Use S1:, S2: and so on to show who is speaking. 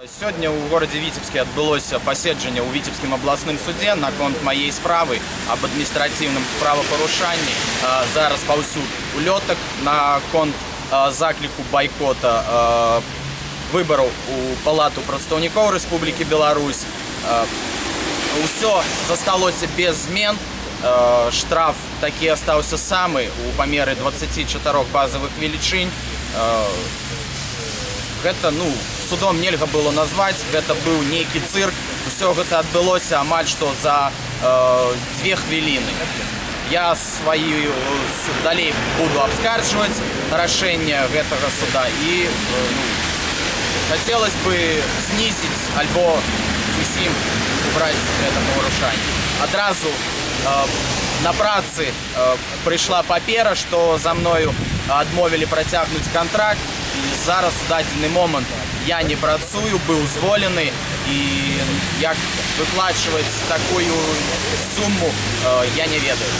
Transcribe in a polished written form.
S1: Сёння ў горадзе Віцебскі адбылося паседжанне ў Віцебскім абласным судзе наконт маёй справы аб адміністрацыйным правапарушанні. Зараз паўсюд улётак наконт закліку байкота выбараў у Палату прадстаўнікоў Рэспублікі Беларусь. Усё засталося без змен. Штраф такі астаўся самы у памеры 24 базавых велічынь. Гэта, судом нельга было назваць, гэта быў нейкі цырк. Усё гэта адбылося амаль што за 2 хвіліны. Я сваю далей буду абскарджваць рашэнне гэтага суда і хацелось бы знізіць альбо зусім убраць гэта парушанне. Адразу на працы прыйшла папера, што за мною адмовілі працягнуць кантракт. Зараз у дадзены момант я не працую, быў зволены, і як выплачваць такую суму, я не ведаю.